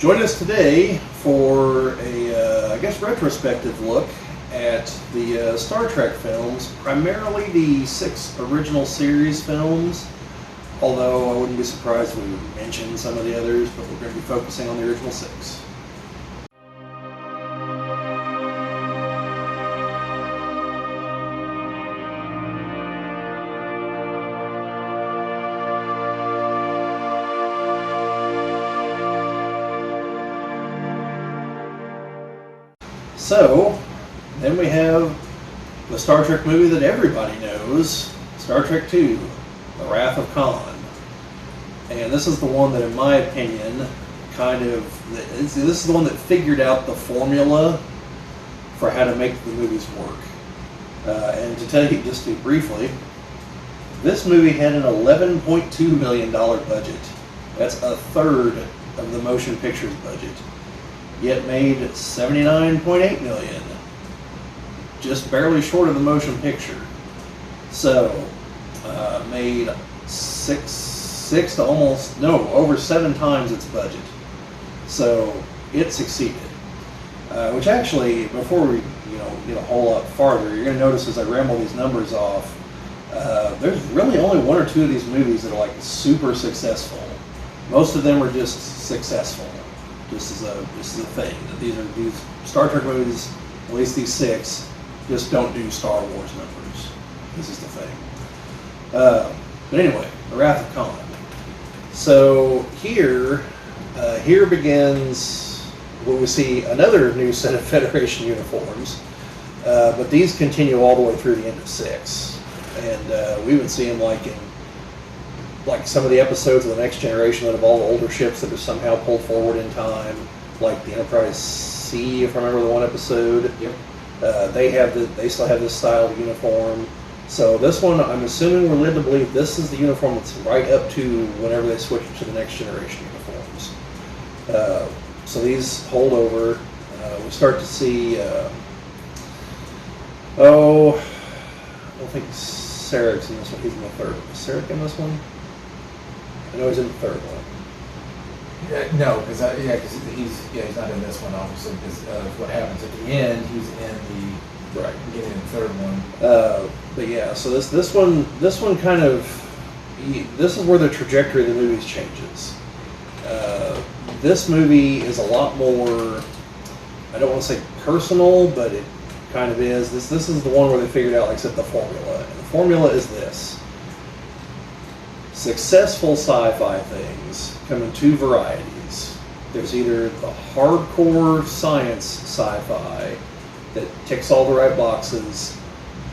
Join us today for a, I guess, retrospective look at the Star Trek films, primarily the 6 original series films, although I wouldn't be surprised if we would mention some of the others, but we're going to be focusing on the original 6. So, then we have the Star Trek movie that everybody knows, Star Trek II, The Wrath of Khan. And this is the one that, in my opinion, this is the one that figured out the formula for how to make the movies work. And to tell you just briefly, this movie had an $11.2 million budget. That's a third of the motion pictures budget. Yet made $79.8 million, just barely short of the motion picture. So, made over 7 times its budget. So it succeeded. Which actually, before we get a whole lot farther, you're going to notice as I ramble these numbers off, there's really only 1 or 2 of these movies that are like super successful. Most of them are just successful. This is a thing. These Star Trek movies, at least these 6, just don't do Star Wars numbers. This is the thing. But anyway, The Wrath of Khan. So here begins what we see another new set of Federation uniforms, but these continue all the way through the end of 6, and we would see them like some of the episodes of the Next Generation that have all the older ships that are somehow pulled forward in time, like the Enterprise C, if I remember the one episode. Yep. They still have this style of uniform. So this one, I'm assuming we're led to believe this is the uniform that's right up to whenever they switch to the Next Generation uniforms. So these hold over. We start to see, I don't think Sarek's in this one. He's in the third. Is Sarek in this one? I know he's in the third one. No, because he's not in this one, obviously, because of what happens at the end. He's in the beginning of the third one. But yeah, so this one kind of, this is where the trajectory of the movies changes. This movie is a lot more, I don't want to say personal, but it kind of is. This is the one where they figured out, like I said, the formula. And the formula is this. Successful sci-fi things come in 2 varieties. There's either the hardcore science sci-fi that ticks all the right boxes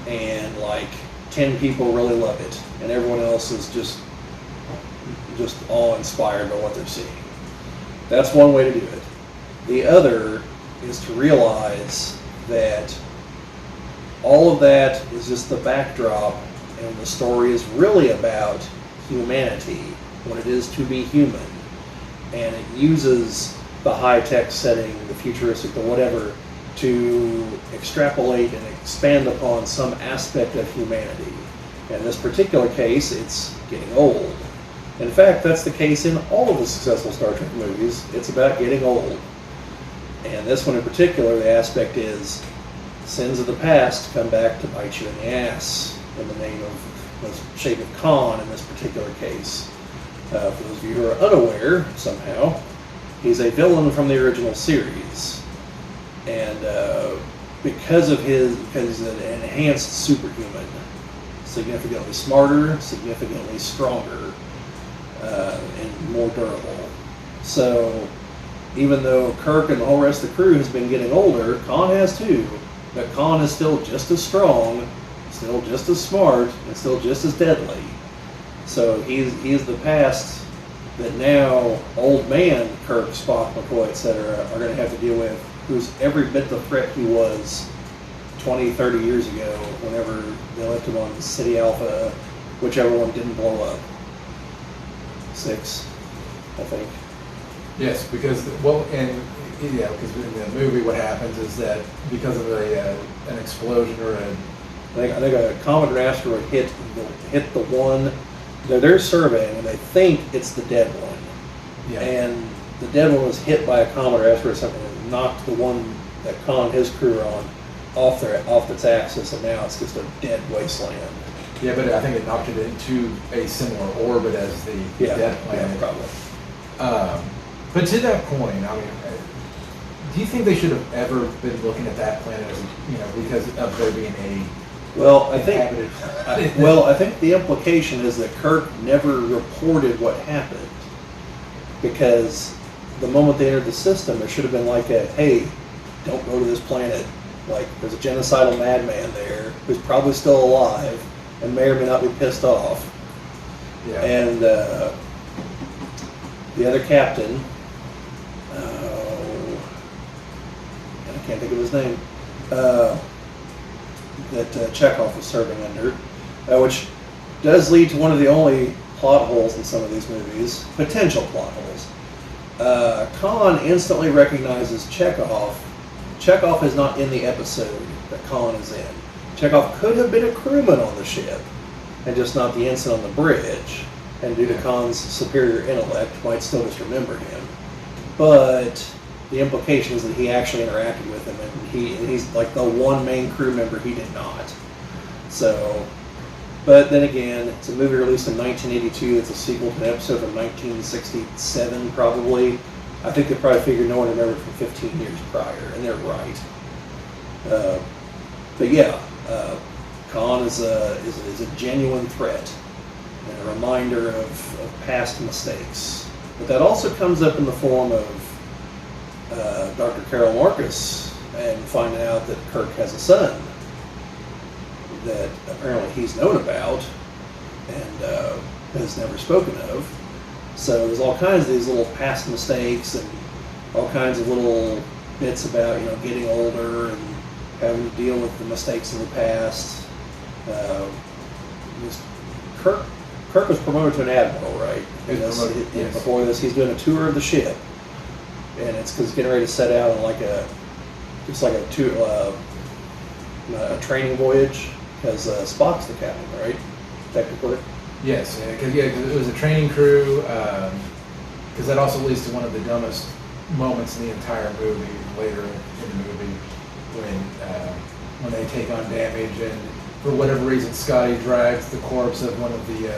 and like 10 people really love it and everyone else is just awe-inspired by what they're seeing. That's one way to do it. The other is to realize that all of that is just the backdrop and the story is really about humanity, what it is to be human, and it uses the high-tech setting, the futuristic, the whatever, to extrapolate and expand upon some aspect of humanity. In this particular case, it's getting old. In fact, that's the case in all of the successful Star Trek movies. It's about getting old. And this one in particular, the aspect is sins of the past come back to bite you in the ass in the name of the shape of Khan in this particular case. For those of you who are unaware, somehow, he's a villain from the original series. And because he's an enhanced superhuman, significantly smarter, significantly stronger, and more durable. So even though Kirk and the whole rest of the crew has been getting older, Khan has too, but Khan is still just as strong, still just as smart, and still just as deadly. So he is the past that now old man Kirk, Spock, McCoy, etc. are going to have to deal with, who's every bit the threat he was 20, 30 years ago whenever they left him on City Alpha, whichever one didn't blow up. 6, I think. Yes, because because in the movie what happens is that because of an explosion or I think a comet or asteroid hit the one that they're surveying, and they think it's the dead one. Yeah. And the dead one was hit by a comet or asteroid or something and knocked the one that Khan and his crew are on off its axis, and now it's just a dead wasteland. Yeah, but I think it knocked it into a similar orbit as the dead planet. Yeah, probably. But to that point, I mean, do you think they should have ever been looking at that planet as, because of there being a Well, inhabited planet? I think the implication is that Kirk never reported what happened, because the moment they entered the system, there should have been like a, hey, don't go to this planet. Like, there's a genocidal madman there who's probably still alive and may or may not be pissed off. Yeah. And the other captain, I can't think of his name, that Chekhov was serving under, which does lead to one of the only plot holes in some of these movies, potential plot holes. Khan instantly recognizes Chekhov. Chekhov is not in the episode that Khan is in. Chekhov could have been a crewman on the ship, and just not the ensign on the bridge, and due to Khan's superior intellect, might still just remember him. But the implication is that he actually interacted with him, and he's like the one main crew member he did not. So, but then again, it's a movie released in 1982. It's a sequel to an episode from 1967, probably. I think they probably figured no one remembered from 15 years prior, and they're right. But yeah, Khan is a genuine threat and a reminder of past mistakes. But that also comes up in the form of Dr. Carol Marcus and finding out that Kirk has a son that apparently he's known about and has never spoken of. So there's all kinds of these little past mistakes and all kinds of little bits about, getting older and having to deal with the mistakes of the past. Kirk was promoted to an admiral, right? Yes. Before this, he's doing a tour of the ship, and it's because he's getting ready to set out on a training voyage. Because Spock's the captain, right? Technically. Yes, because it was a training crew. Because that also leads to one of the dumbest moments in the entire movie. Later in the movie, when they take on damage, and for whatever reason, Scotty drags the corpse of one of the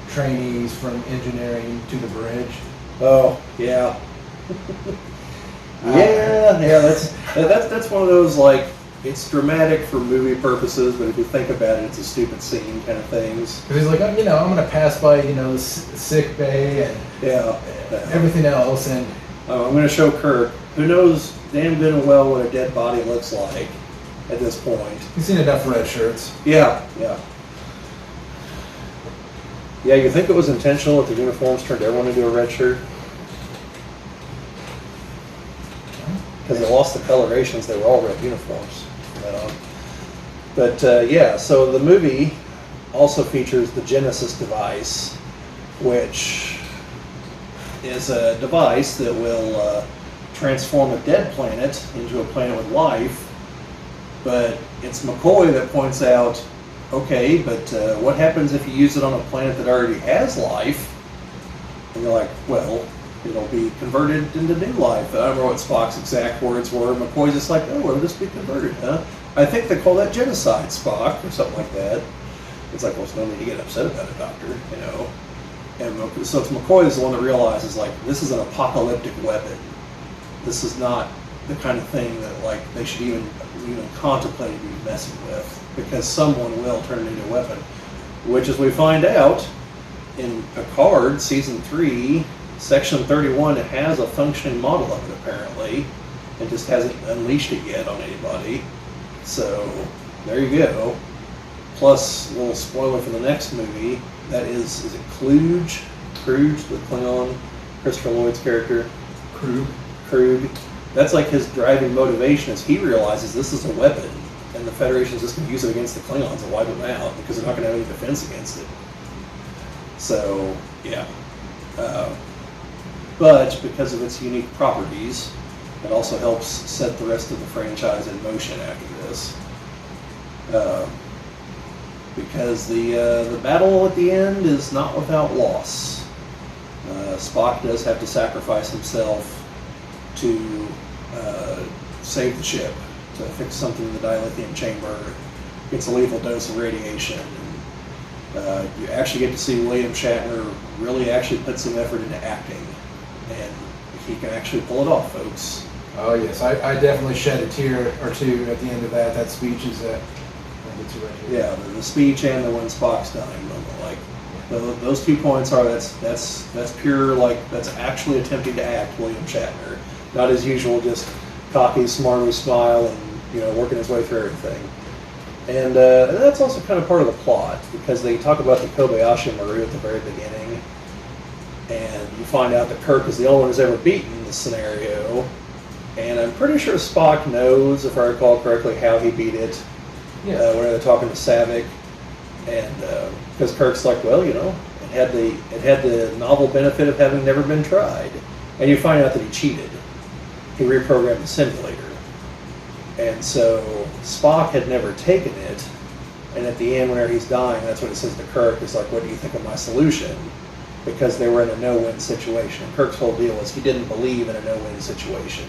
trainees from engineering to the bridge. Oh yeah. Yeah. That's one of those, like, it's dramatic for movie purposes, but if you think about it, it's a stupid scene kind of things. Because he's like, I'm going to pass by, the sick bay and everything else, and I'm going to show Kirk, who knows damn good and well what a dead body looks like at this point. He's seen enough red shirts. Yeah. You think it was intentional that the uniforms turned everyone into a red shirt? Because they lost the colorations, they were all red uniforms from that on. But so the movie also features the Genesis device, which is a device that will transform a dead planet into a planet with life. But it's McCoy that points out, okay, but what happens if you use it on a planet that already has life? And you're like, well, it'll be converted into new life. I don't remember what Spock's exact words were. McCoy's just like, oh, it'll just be converted, huh? I think they call that genocide, Spock, or something like that. It's like, well, there's no need to get upset about it, Doctor, And so it's McCoy is the one that realizes, like, this is an apocalyptic weapon. This is not the kind of thing that, like, they should even contemplate to be messing with, because someone will turn it into a weapon. Which, as we find out in Picard, Season 3, Section 31, it has a functioning model of it, apparently. It just hasn't unleashed it yet on anybody. So, there you go. Plus, a little spoiler for the next movie, that is it Kluge? Kruge, the Klingon, Christopher Lloyd's character? Krug. That's like his driving motivation, is he realizes this is a weapon, and the Federation's just going to use it against the Klingons and wipe them out, because they're not going to have any defense against it. So, yeah. But because of its unique properties, it also helps set the rest of the franchise in motion after this. Because the battle at the end is not without loss. Spock does have to sacrifice himself to save the ship, to fix something in the dilithium chamber. Gets a lethal dose of radiation. And, you actually get to see William Shatner really actually put some effort into acting, and he can actually pull it off, folks. Oh yes, I definitely shed a tear or two at the end of that. That speech is Yeah, the speech and the when Spock's dying moment, like those 2 points are that's pure, like that's actually attempting to act William Shatner, not as usual just cocky, smarmy smile and working his way through everything. And that's also kind of part of the plot, because they talk about the Kobayashi Maru at the very beginning, and you find out that Kirk is the only one who's ever beaten the scenario. And I'm pretty sure Spock knows, if I recall correctly, how he beat it. Yeah. When they're talking to Savick, and because Kirk's like, well, it had the novel benefit of having never been tried, and you find out that he cheated. He reprogrammed the simulator, and so Spock had never taken it. And at the end, whenever he's dying, that's what it says to Kirk. Is like, what do you think of my solution? Because they were in a no-win situation. And Kirk's whole deal was he didn't believe in a no-win situation,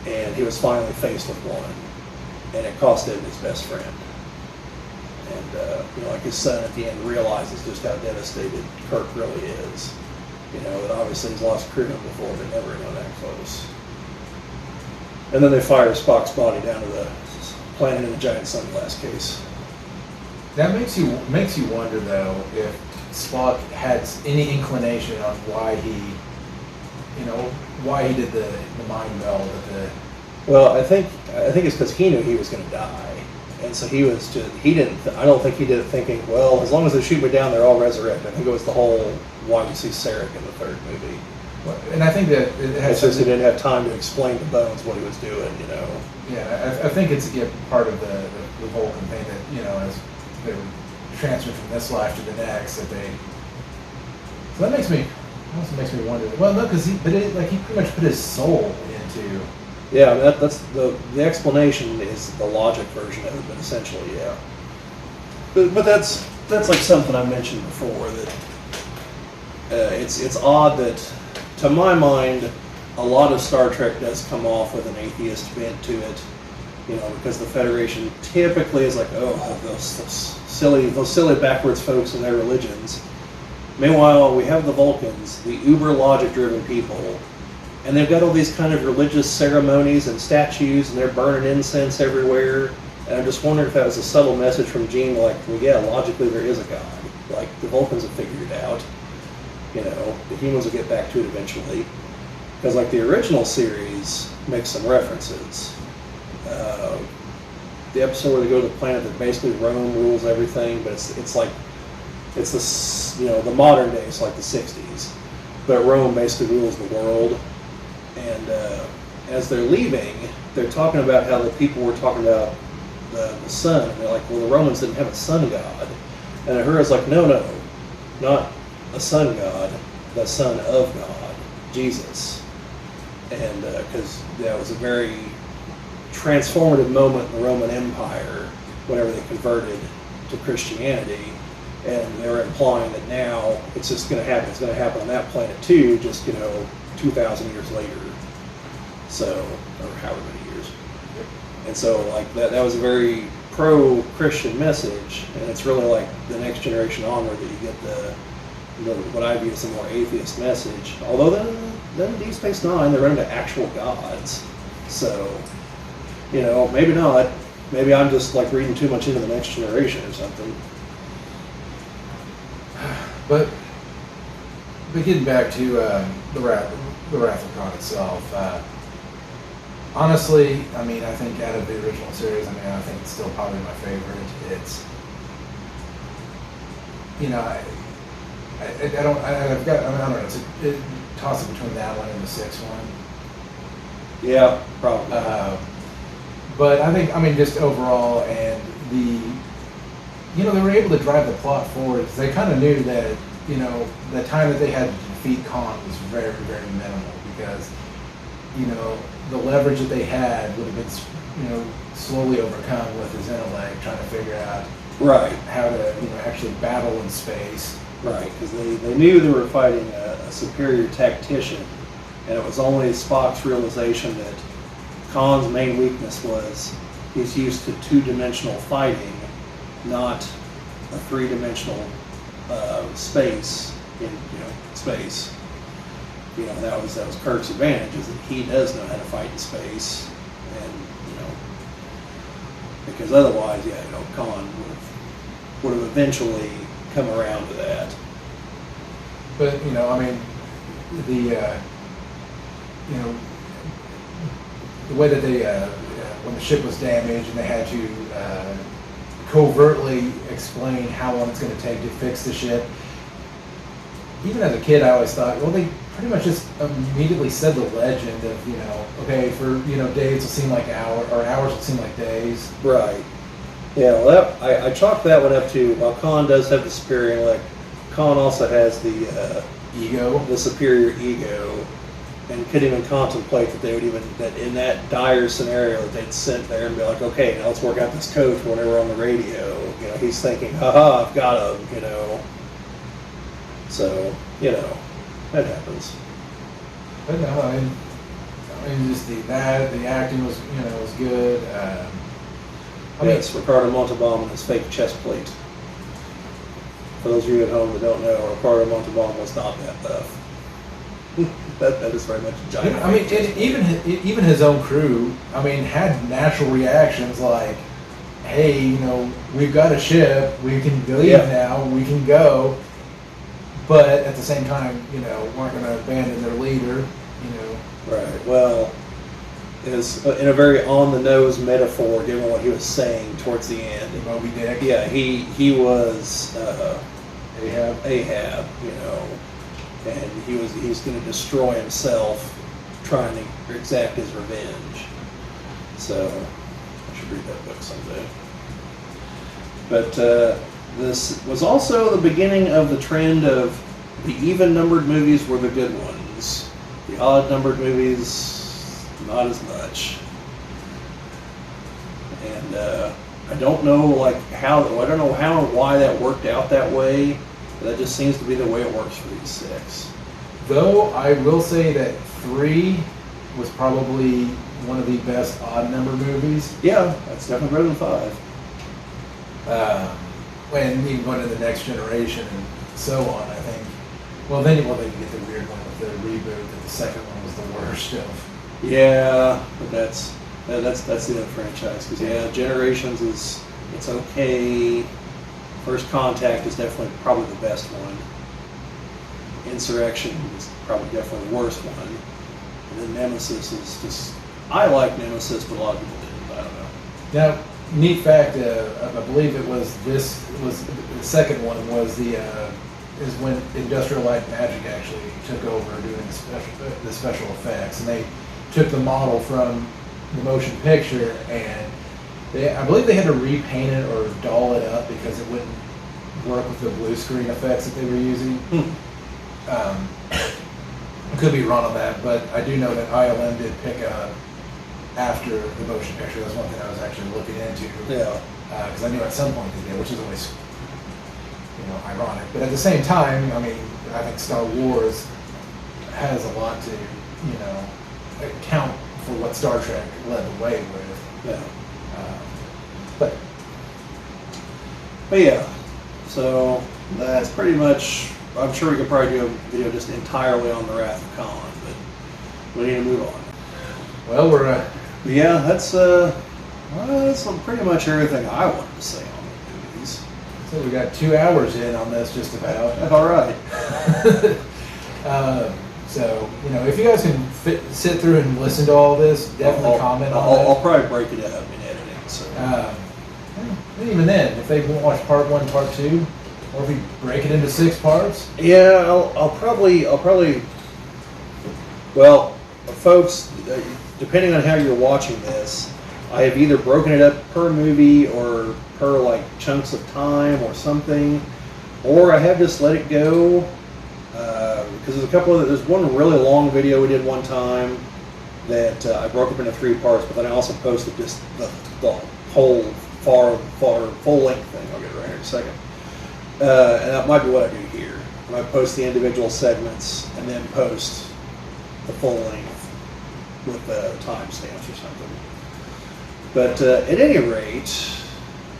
and he was finally faced with one. And it cost him his best friend. And, like his son at the end realizes just how devastated Kirk really is. That obviously he's lost a crew member before, but never anyone that close. And then they fire Spock's body down to the planet in the giant sunglass case. That makes you wonder, though, if Spock had any inclination on why he did the mind meld at the. Well, I think it's because he knew he was going to die, and so I don't think he did it thinking, well, as long as they shoot me down, they're all resurrected. I think it was the whole why we see Sarek in the third movie. And I think that it has. It's just he didn't have time to explain to Bones what he was doing, Yeah, I think it's part of the whole thing that as they were transferred from this life to the next, that they. So that also makes me wonder. Well, no, because he pretty much put his soul into. Yeah, that's the explanation is the logic version of it, but essentially, yeah. But that's like something I mentioned before, that it's odd that, to my mind, a lot of Star Trek does come off with an atheist bent to it, because the Federation typically is like, oh, those silly backwards folks and their religions. Meanwhile, we have the Vulcans, the uber logic-driven people. And they've got all these kind of religious ceremonies and statues, and they're burning incense everywhere. And I'm just wondering if that was a subtle message from Gene, like, well, yeah, logically there is a God. Like, the Vulcans have figured it out. The humans will get back to it eventually. Because, like, the original series makes some references. The episode where they go to the planet that basically Rome rules everything, but it's the modern day, it's like the 60s. But Rome basically rules the world. And as they're leaving, they're talking about how the people were talking about the sun. And they're like, well, the Romans didn't have a sun god. And Uhura's like, no, not a sun god, the son of God, Jesus. And because that was a very transformative moment in the Roman Empire whenever they converted to Christianity. And they were implying that now it's just going to happen. It's going to happen on that planet too, just 2,000 years later. So, or however many years. And so, like that was a very pro-Christian message, and it's really like the next generation onward that you get the what I view as a more atheist message. Although then Deep Space Nine, they're running to actual gods. So, maybe not. Maybe I'm just like reading too much into the next generation or something. But getting back to the Wrath of Khan itself, honestly, I think out of the original series, I think it's still probably my favorite. It's, I don't know. It's a toss it between that one and the sixth one. Yeah, probably. But I think, just overall, and they were able to drive the plot forward because they kind of knew that, the time that they had to defeat Khan was very, very minimal because, the leverage that they had would have been, slowly overcome with his intellect, trying to figure out right how to, actually battle in space. Right, because they knew they were fighting a superior tactician, and it was only Spock's realization that Khan's main weakness was he's used to two-dimensional fighting, not a three-dimensional space in space. That was Kirk's advantage, is that he does know how to fight in space, and because otherwise, Khan would have eventually come around to that. But the the way that they when the ship was damaged and they had to covertly explain how long it's going to take to fix the ship. Even as a kid, I always thought, well, they pretty much just immediately said the legend of, okay, for, days will seem like hours, or hours will seem like days. Right. Yeah, well, I chalked that one up to, while Khan does have the superior intellect, Khan also has the Ego. The superior ego, and could even contemplate that they would that in that dire scenario that they'd sit there and be like, okay, now let's work out this code for whenever on the radio. He's thinking, haha, I've got him, So, that happens. But no, I mean, just the acting was, was good. Yes, Ricardo Montalban and his fake chest plate. For those of you at home that don't know, Ricardo Montalban was not that tough. that is very much a giant. Even his own crew, had natural reactions like, hey, we've got a ship, we can leave now, we can go. But at the same time, weren't going to abandon their leader, Right. Well, is in a very on-the-nose metaphor, given what he was saying towards the end. Moby Dick. Yeah, he was Ahab, and he's going to destroy himself, trying to exact his revenge. So I should read that book someday. But this was also the beginning of the trend of the even-numbered movies were the good ones. The odd-numbered movies, not as much. And I don't know how and why that worked out that way. But that just seems to be the way it works for these six. Though I will say that 3 was probably one of the best odd-number movies. Yeah, that's definitely better than 5. When even going to the Next Generation and so on, I think. Well, then you get the weird one with the reboot. That the second one was the worst of. Yeah, but that's the other franchise. Because Generations it's okay. First Contact is definitely probably the best one. Insurrection is probably definitely the worst one. And then Nemesis is just. I like Nemesis, but a lot of people didn't. I don't know. Now, neat fact, I believe it was the second one was is when Industrial Light and Magic actually took over doing the special effects, and they took the model from the motion picture, and I believe they had to repaint it or doll it up because it wouldn't work with the blue screen effects that they were using. I could be wrong on that, but I do know that ILM did pick up after the motion picture. That's one thing I was actually looking into. Yeah. Because I knew at some point they did, which is always, ironic. But at the same time, I think Star Wars has a lot to, account for what Star Trek led the way with. Yeah. But yeah, so that's pretty much. I'm sure we could probably do a video just entirely on the Wrath of Khan, but we need to move on. Well, we're. Yeah, that's pretty much everything I wanted to say on the movies. So we got 2 hours in on this, just about. All right. So if you guys can sit through and listen to all this, definitely comment on that. I'll probably break it up in editing. So. And even then, if they won't watch part 1, part 2, or if we break it into 6 parts. Yeah, I'll probably. Well, folks, depending on how you're watching this, I have either broken it up per movie or per chunks of time or something, or I have just let it go. Because there's one really long video we did one time that I broke up into 3 parts, but then I also posted just the whole full length thing. I'll get it right here in a second. And that might be what I do here. I post the individual segments and then post the full length with the timestamps or something. But at any rate,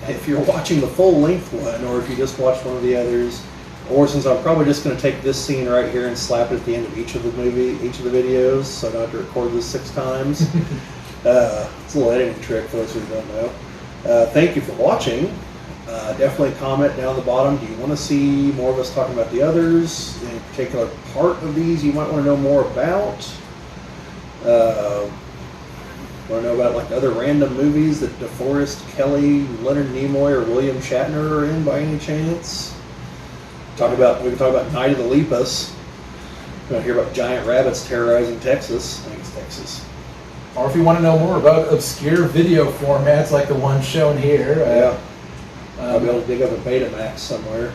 if you're watching the full length one, or if you just watch one of the others, or since I'm probably just going to take this scene right here and slap it at the end of each of the videos, so I don't have to record this 6 times. It's a little editing trick for those who don't know. Thank you for watching. Definitely comment down the bottom. Do you want to see more of us talking about the others? Any particular part of these you might want to know more about? Want to know about like other random movies that DeForest Kelly, Leonard Nimoy, or William Shatner are in by any chance? We can talk about Night of the Lepus. You want to hear about giant rabbits terrorizing Texas? I think it's Texas. Or if you want to know more about obscure video formats like the one shown here. Yeah. I'll be able to dig up a Betamax somewhere.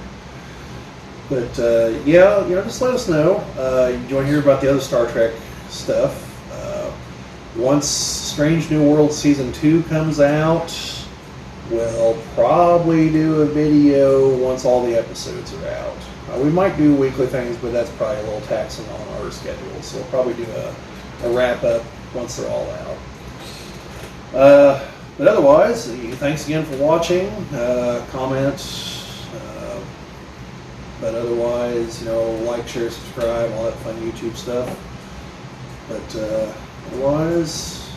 But yeah, just let us know. You want to hear about the other Star Trek stuff? Once Strange New World Season 2 comes out, we'll probably do a video once all the episodes are out. We might do weekly things, but that's probably a little taxing on our schedule. So we'll probably do a wrap up once they're all out. But otherwise, thanks again for watching. Comment. But otherwise, like, share, subscribe, all that fun YouTube stuff. But otherwise,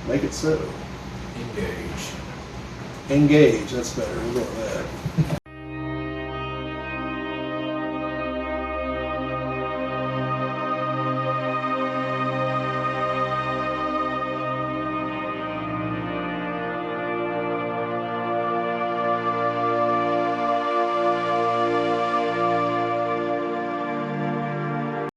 make it so. Engage. Engage. That's better. We'll go with that.